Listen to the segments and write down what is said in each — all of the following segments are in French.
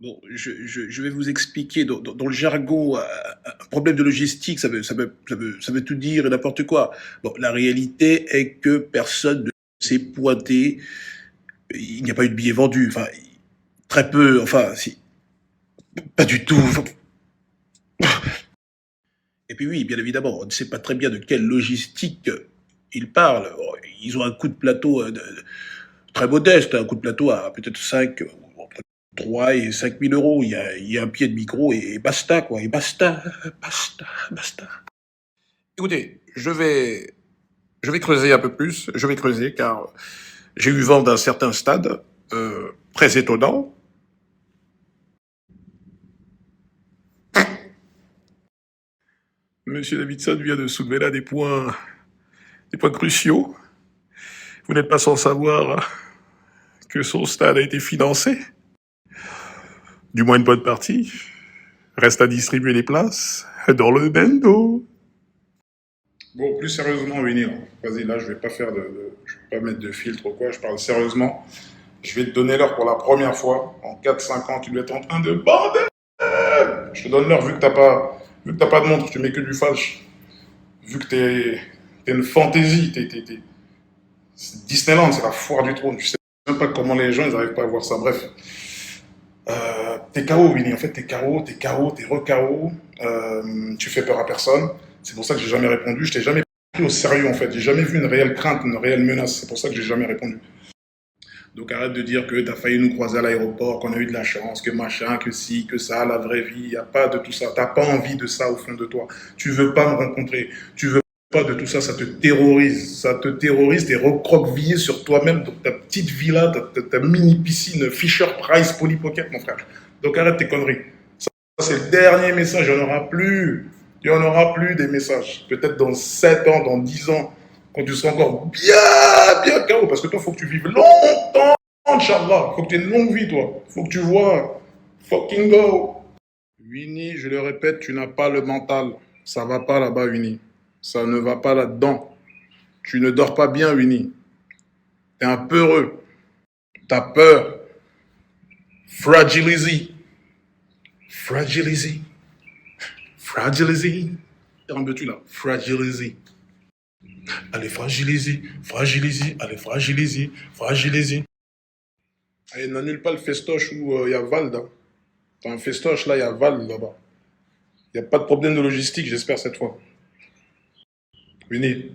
Bon, je vais vous expliquer. Dans le jargon, un problème de logistique, ça veut tout dire et n'importe quoi. Bon, la réalité est que personne ne s'est pointé. Il n'y a pas eu de billets vendus. Enfin, très peu. Enfin, si, pas du tout. Enfin, et puis oui, bien évidemment, on ne sait pas très bien de quelle logistique ils parlent. Bon, ils ont un coût de plateau très modeste, un coût de plateau à peut-être 5, entre 3 et 5 000 euros. Il y a un pied de micro et basta, quoi. Et basta, basta, basta. Écoutez, je vais creuser un peu plus. Je vais creuser car j'ai eu vent d'un certain stade très étonnant. Monsieur Davidson vient de soulever là des points cruciaux. Vous n'êtes pas sans savoir que son stade a été financé, du moins une bonne partie. Reste à distribuer les places dans le bendo. Bon, plus sérieusement, Winnie, vas-y, là, je vais pas je vais pas mettre de filtre ou quoi, je parle sérieusement. Je vais te donner l'heure pour la première fois. En 4-5 ans, tu dois être en train de bander. Je te donne l'heure vu que t'as pas de montre, tu mets que du flash. Vu que t'es une fantaisie, Disneyland, c'est la foire du trône. Tu sais même pas comment les gens, ils arrivent pas à voir ça. Bref. T'es KO, Winnie. En fait, t'es KO, t'es re-KO. Tu fais peur à personne. C'est pour ça que j'ai jamais répondu. Je t'ai jamais pris au sérieux, en fait. J'ai jamais vu une réelle crainte, une réelle menace. C'est pour ça que j'ai jamais répondu. Donc arrête de dire que t'as failli nous croiser à l'aéroport, qu'on a eu de la chance, que machin, que si, que ça, la vraie vie. Y a pas de tout ça. T'as pas envie de ça au fond de toi. Tu veux pas me rencontrer. Tu veux pas de tout ça. Ça te terrorise. Ça te terrorise. T'es recroquevillé sur toi-même dans ta petite villa, ta mini piscine Fisher Price Polly Pocket, mon frère. Donc arrête tes conneries. Ça, c'est le dernier message. Il n'y en aura plus. Il n'y en aura plus des messages. Peut-être dans 7 ans, dans 10 ans, quand tu seras encore bien KO. Parce que toi, il faut que tu vives longtemps, Inch'Allah. Il faut que tu aies une longue vie, toi. Il faut que tu vois. Fucking go. Winnie, je le répète, tu n'as pas le mental. Ça va pas là-bas, Winnie. Ça ne va pas là-dedans. Tu ne dors pas bien, Winnie. T'es un peureux. T'as peur. Fragilise. Fragilise. Fragilise. T'en veux-tu là? Fragilise. Allez, fragilise. Fragilise. Allez, fragilise. Fragilise. Allez, n'annule pas le festoche où il y a Val. Hein. Dans un festoche, là, il y a Val là-bas. Il n'y a pas de problème de logistique, j'espère, cette fois. Winnie.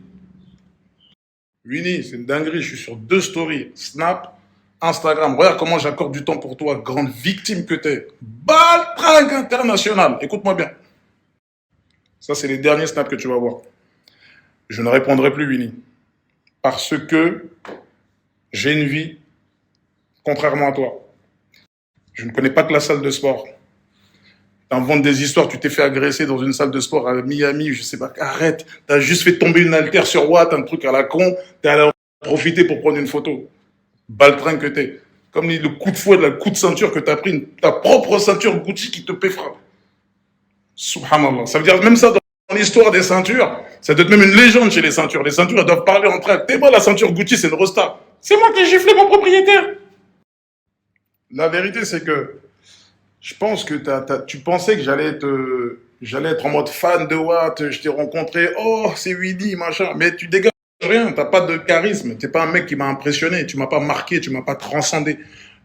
Winnie, c'est une dinguerie. Je suis sur 2 stories. Snap, Instagram. Regarde comment j'accorde du temps pour toi, grande victime que t'es. Baltringue international. Écoute-moi bien. Ça, c'est les derniers snaps que tu vas voir. Je ne répondrai plus, Winnie. Parce que j'ai une vie, contrairement à toi. Je ne connais pas que la salle de sport. T'inventes des histoires, tu t'es fait agresser dans une salle de sport à Miami, je sais pas, arrête. T'as juste fait tomber une haltère sur Watt, un truc à la con, t'es allé en profiter pour prendre une photo. Baltringue que t'es. Comme le coup de fouet, le coup de ceinture que t'as pris, ta propre ceinture Gucci qui te péfera. Subhanallah. Ça veut dire même ça dans l'histoire des ceintures, ça doit être même une légende chez les ceintures. Les ceintures, elles doivent parler entre elles. T'es pas la ceinture Gucci, c'est une rosta. C'est moi qui ai giflé mon propriétaire. La vérité, c'est que je pense que tu pensais que j'allais être en mode fan de Watt, je t'ai rencontré, oh, c'est Winnie, machin, mais tu dégages rien, t'as pas de charisme, t'es pas un mec qui m'a impressionné, tu m'as pas marqué, tu m'as pas transcendé.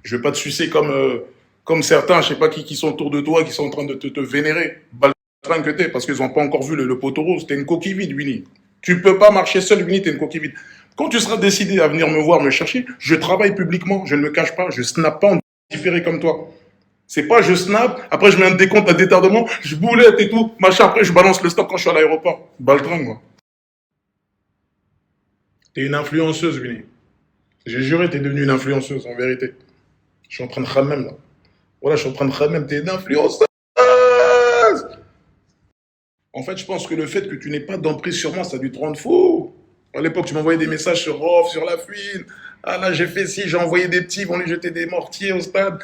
Je vais pas te sucer comme certains, je sais pas qui sont autour de toi, qui sont en train de te vénérer. Baltringue que t'es, parce qu'ils ont pas encore vu le poteau rose, t'es une coquille vide, Winnie. Tu peux pas marcher seul, Winnie, t'es une coquille vide. Quand tu seras décidé à venir me voir, me chercher, je travaille publiquement, je ne me cache pas, je snap pas en différé comme toi. C'est pas je snap, après je mets un décompte à détardement, je boulette et tout, machin, après je balance le stock quand je suis à l'aéroport. Baltringue, moi. T'es une influenceuse, Winnie. J'ai juré, t'es devenue une influenceuse, en vérité. Je suis en train de khammem, là. Voilà, je suis en train de khammem, t'es une influenceuse. En fait, je pense que le fait que tu n'aies pas d'emprise sur moi, ça a dû te rendre fou. À l'époque, tu m'envoyais des messages sur Off, sur la fuite. Ah là, j'ai fait ci, j'ai envoyé des petits, ils vont lui jeter des mortiers au stade.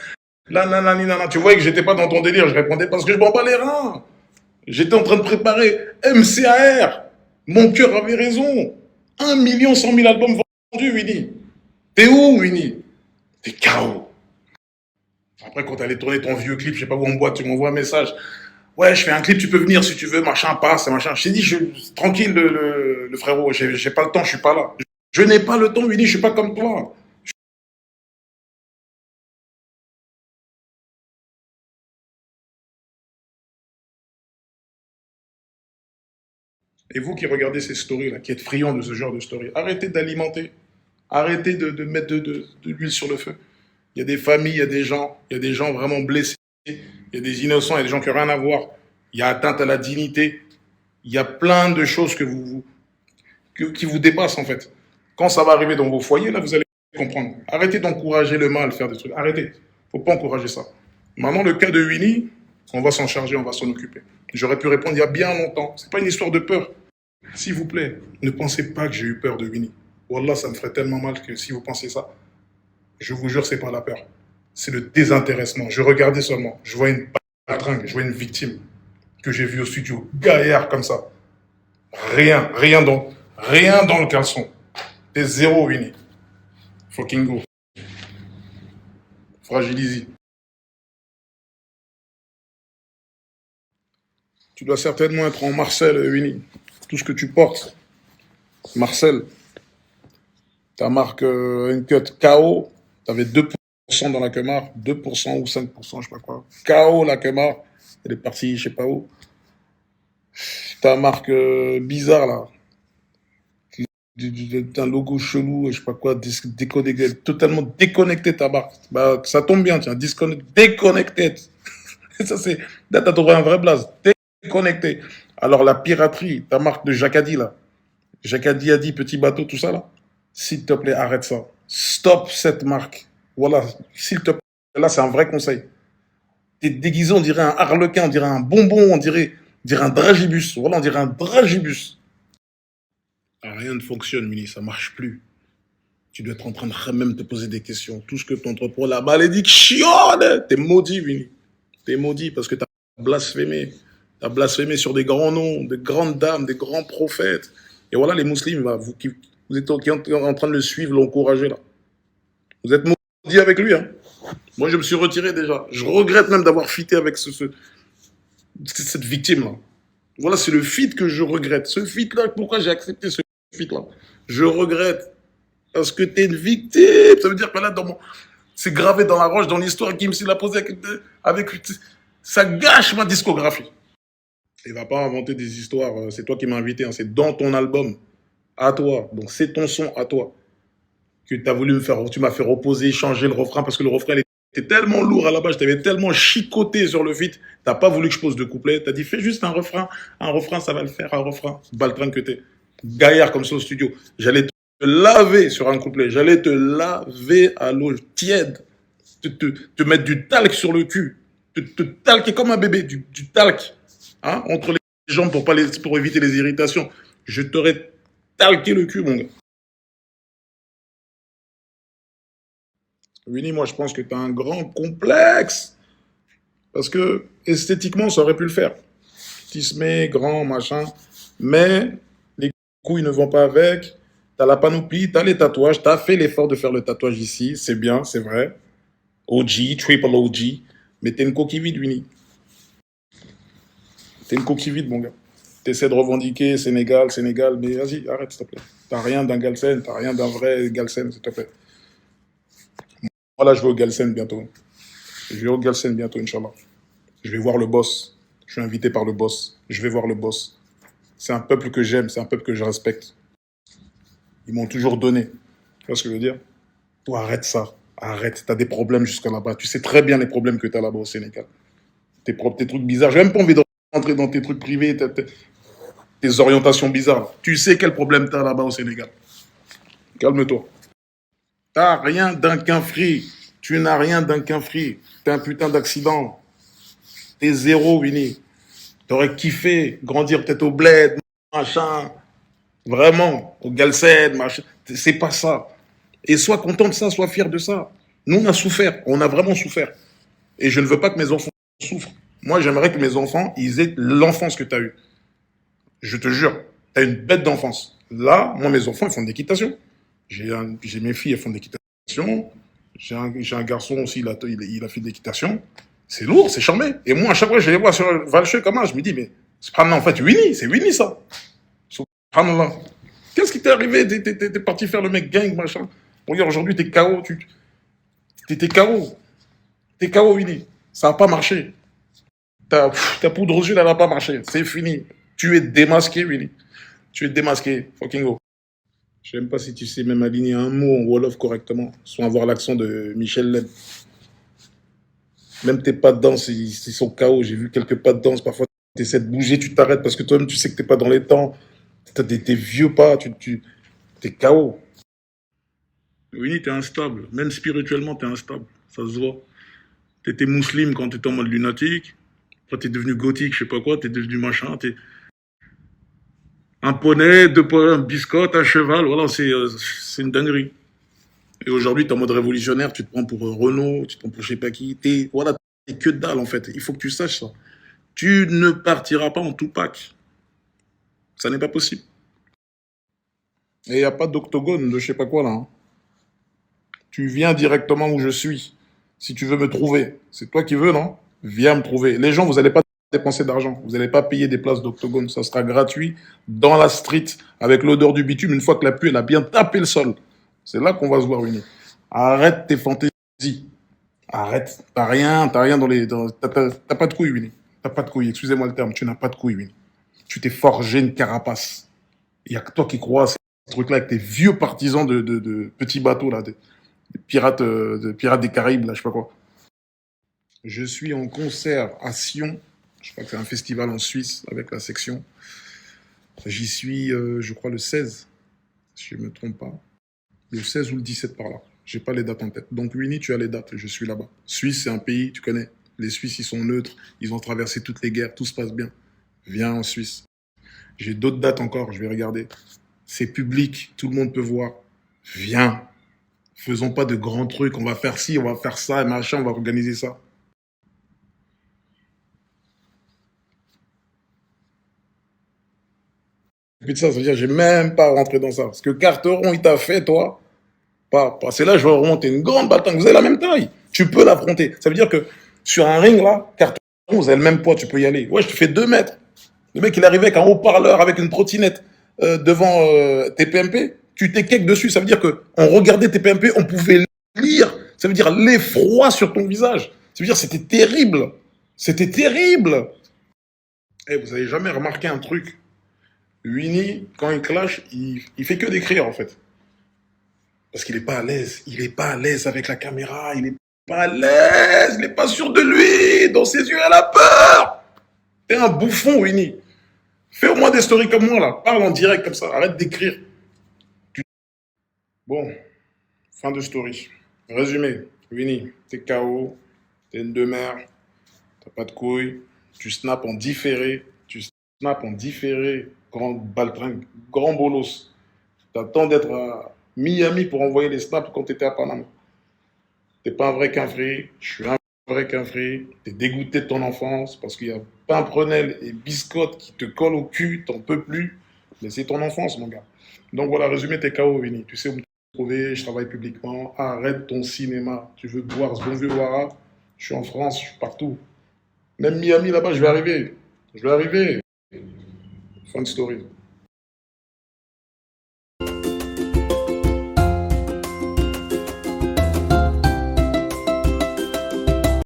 Là, nanani, nanana. Tu voyais que j'étais pas dans ton délire, je répondais parce que je m'en bats les reins. J'étais en train de préparer MCAR. Mon cœur avait raison. 1 100 000 albums vendus, Winnie. T'es où, Winnie? T'es KO. Après, quand tu allais tourner ton vieux clip, je sais pas où en boîte, tu m'envoies un message. Ouais, je fais un clip, tu peux venir si tu veux, machin, passe, machin. Je t'ai dit, tranquille, le frérot, j'ai pas le temps, je suis pas là. Je n'ai pas le temps, Winnie, je suis pas comme toi. Et vous qui regardez ces stories-là, qui êtes friands de ce genre de stories, arrêtez d'alimenter. Arrêtez de mettre de l'huile sur le feu. Il y a des familles, il y a des gens vraiment blessés, il y a des innocents, il y a des gens qui n'ont rien à voir. Il y a atteinte à la dignité. Il y a plein de choses qui vous dépassent en fait. Quand ça va arriver dans vos foyers, là, vous allez comprendre. Arrêtez d'encourager le mal, faire des trucs. Arrêtez. Il ne faut pas encourager ça. Maintenant, le cas de Winnie, on va s'en charger, on va s'en occuper. J'aurais pu répondre il y a bien longtemps. Ce n'est pas une histoire de peur. S'il vous plaît, ne pensez pas que j'ai eu peur de Winnie. Wallah, ça me ferait tellement mal que si vous pensez ça, je vous jure, c'est pas la peur. C'est le désintéressement. Je regardais seulement. Je vois une patringue, je vois une victime que j'ai vue au studio, gaillard comme ça. Rien dans le caleçon. T'es zéro, Winnie. Fucking go. Fragilise. Tu dois certainement être en Marcel, Winnie. Tout ce que tu portes. Marcel. Ta marque Uncut KO. T'avais 2% dans la Kemar. 2% ou 5%, je sais pas quoi. KO la Kemar. Elle est partie, je sais pas où. Ta marque bizarre, là. Un logo chelou, je sais pas quoi, déconnecté, totalement déconnecté ta marque. Bah, ça tombe bien, tiens, déconnecté. Ça, c'est, là, t'as trouvé un vrai blaze. Déconnecté. Alors, la piraterie, ta marque de Jacadi, là. Jacadi a dit, petit bateau, tout ça, là. S'il te plaît, arrête ça. Stop cette marque. Voilà, s'il te plaît. Là, c'est un vrai conseil. T'es déguisé, on dirait un harlequin, on dirait un bonbon, on dirait un dragibus. Voilà, on dirait un dragibus. Ah, rien ne fonctionne, Mini, ça marche plus. Tu dois être en train de même te poser des questions. Tout ce que tu entreprends, la malédiction, t'es maudit, Mini. T'es maudit parce que t'as blasphémé. T'as blasphémé sur des grands noms, des grandes dames, des grands prophètes. Et voilà les musulmans, là, vous êtes en train de le suivre, l'encourager, là. Vous êtes maudit avec lui, hein. Moi, je me suis retiré déjà. Je regrette même d'avoir fité avec cette victime-là. Voilà, c'est le feat que je regrette. Ce feat-là, pourquoi j'ai accepté ce feat-là? Je regrette. Parce que t'es une victime. Ça veut dire que là, c'est gravé dans la roche, dans l'histoire qui me l'a posé avec. Ça gâche ma discographie. Il va pas inventer des histoires. C'est toi qui m'as invité. Hein. C'est dans ton album. À toi. Donc, c'est ton son à toi. Que tu as voulu me faire. Tu m'as fait reposer, changer le refrain parce que le refrain, il était tellement lourd à la base. Je t'avais tellement chicoté sur le feat. T'as pas voulu que je pose de couplet. T'as dit, fais juste un refrain. Un refrain, ça va le faire. Un refrain. Baltringue que t'es. Gaillard comme ça au studio. J'allais te laver sur un couplet. J'allais te laver à l'eau tiède. Te mettre du talc sur le cul. Te talquer comme un bébé. Du talc. Hein, entre les jambes pour éviter les irritations. Je t'aurais talqué le cul, mon gars. Winnie, moi, je pense que tu as un grand complexe. Parce que esthétiquement, ça aurait pu le faire. Tismé, grand, machin. Mais les couilles ne vont pas avec. T'as la panoplie, t'as les tatouages. T'as fait l'effort de faire le tatouage ici. C'est bien, c'est vrai. OG, triple OG. Mais t'es une coquille vide, Winnie. T'es une coquille vide, mon gars. T'essaies de revendiquer Sénégal, Sénégal. Mais vas-y, arrête, s'il te plaît. T'as rien d'un Galsen. T'as rien d'un vrai Galsen, s'il te plaît. Moi, là, je vais au Galsen bientôt. Je vais au Galsen bientôt, Inch'Allah. Je vais voir le boss. Je suis invité par le boss. Je vais voir le boss. C'est un peuple que j'aime, c'est un peuple que je respecte. Ils m'ont toujours donné. Tu vois ce que je veux dire? Toi, arrête ça. Arrête. Tu as des problèmes jusqu'à là-bas. Tu sais très bien les problèmes que tu as là-bas au Sénégal. Tes trucs bizarres. J'ai même pas envie de rentrer dans tes trucs privés, tes orientations bizarres. Tu sais quel problème tu as là-bas au Sénégal. Calme-toi. T'as rien d'un qu'un free. Tu n'as rien d'un qu'un free. T'es un putain d'accident. T'es zéro, Winnie. T'aurais kiffé grandir peut-être au bled, machin. Vraiment, au Galsen, machin. C'est pas ça. Et sois content de ça, sois fier de ça. Nous, on a souffert. On a vraiment souffert. Et je ne veux pas que mes enfants souffrent. Moi, j'aimerais que mes enfants, ils aient l'enfance que tu as eue. Je te jure, tu as une bête d'enfance. Là, moi, mes enfants, ils font de l'équitation. J'ai mes filles, elles font de l'équitation. J'ai un garçon aussi, il a fait de l'équitation. C'est lourd, c'est charmé. Et moi, à chaque fois, je les vois sur Valcheux comme ça, je me dis, mais subhanallah, en fait, Winnie, c'est Winnie ça. Subhanallah. Qu'est-ce qui t'est arrivé? T'es parti faire le mec gang, machin. Regarde, aujourd'hui, t'es KO. T'es KO. T'es KO, Winnie. Ça n'a pas marché. Ta poudre aux yeux, elle n'a pas marché. C'est fini. Tu es démasqué, Winnie. Tu es démasqué. Fucking go. Je sais même pas si tu sais même aligner un mot en Wolof correctement, sans avoir l'accent de Michel Leb. Même tes pas de danse, ils sont KO. J'ai vu quelques pas de danse. Parfois, tu essaies de bouger, tu t'arrêtes parce que toi-même, tu sais que t'es pas dans les temps. T'as tes vieux pas, t'es KO. Oui, t'es instable. Même spirituellement, t'es instable. Ça se voit. T'étais musulman quand t'étais en mode lunatique. Après, t'es devenu gothique, je sais pas quoi. T'es devenu machin. T'es un poney, deux poneys, un biscotte, un cheval. Voilà, c'est une dinguerie. Et aujourd'hui, t'es en mode révolutionnaire. Tu te prends pour Renault, tu te prends pour je sais pas qui. Voilà, t'es que dalle en fait. Il faut que tu saches ça. Tu ne partiras pas en Tupac. Ça n'est pas possible. Et il n'y a pas d'octogone de je sais pas quoi là, hein. Tu viens directement où je suis. Si tu veux me trouver, c'est toi qui veux, non? Viens me trouver. Les gens, vous n'allez pas dépenser d'argent. Vous n'allez pas payer des places d'octogone. Ça sera gratuit dans la street avec l'odeur du bitume une fois que la pluie elle a bien tapé le sol. C'est là qu'on va se voir unis. Arrête tes fantaisies. Arrête. T'as rien dans les. T'as pas de couilles, Winnie. T'as pas de couilles. Excusez-moi le terme. Tu n'as pas de couilles, Winnie. Tu t'es forgé une carapace. Il n'y a que toi qui crois à ces trucs-là avec tes vieux partisans de petits bateaux, là, des pirates des Caraïbes, là, je sais pas quoi. Je suis en concert à Sion. Je crois que c'est un festival en Suisse avec la section. J'y suis, je crois, le 16, si je ne me trompe pas. Le 16 ou le 17 par là. J'ai pas les dates en tête. Donc, Winnie, tu as les dates. Je suis là-bas. Suisse, c'est un pays, tu connais. Les Suisses, ils sont neutres. Ils ont traversé toutes les guerres. Tout se passe bien. Viens en Suisse. J'ai d'autres dates encore. Je vais regarder. C'est public. Tout le monde peut voir. Viens. Faisons pas de grands trucs. On va faire ci, on va faire ça, et machin. On va organiser ça. Puis de ça, ça veut dire que j'ai même pas rentré dans ça. Parce que Carteron, il t'a fait, toi. C'est là, je vais remonter une grande bataille. Vous avez la même taille. Tu peux l'affronter. Ça veut dire que sur un ring, là, Carteron, vous avez le même poids, tu peux y aller. Ouais, je te fais 2 mètres. Le mec, il arrivait avec un haut-parleur, avec une trottinette devant TPMP. Tu t'es cake dessus. Ça veut dire que on regardait TPMP, on pouvait lire. Ça veut dire l'effroi sur ton visage. Ça veut dire que c'était terrible. C'était terrible. Eh, vous avez jamais remarqué un truc? Winnie, quand il clash, il fait que d'écrire en fait. Parce qu'il n'est pas à l'aise. Il n'est pas à l'aise avec la caméra. Il n'est pas à l'aise. Il n'est pas sûr de lui. Dans ses yeux, elle a peur. T'es un bouffon, Winnie. Fais au moins des stories comme moi, là. Parle en direct comme ça. Arrête d'écrire. Bon, fin de story. Résumé. Winnie, t'es KO. T'es une demeure. T'as pas de couilles. Tu snaps en différé. Tu snaps en différé. Grand baltringue. Grand bolos. T'attends d'être à Miami pour envoyer les snaps quand t'étais à Panama. T'es pas un vrai quinfré. Je suis un vrai quinfré. T'es dégoûté de ton enfance parce qu'il y a Pimprenel et Biscotte qui te collent au cul. T'en peux plus. Mais c'est ton enfance, mon gars. Donc voilà, résumé, t'es KO, Vinny. Tu sais où me trouver. Je travaille publiquement. Arrête ton cinéma. Tu veux boire ce bon vieux Wara. Je suis en France. Je suis partout. Même Miami, là-bas, je vais arriver. Je vais arriver. Fin de story.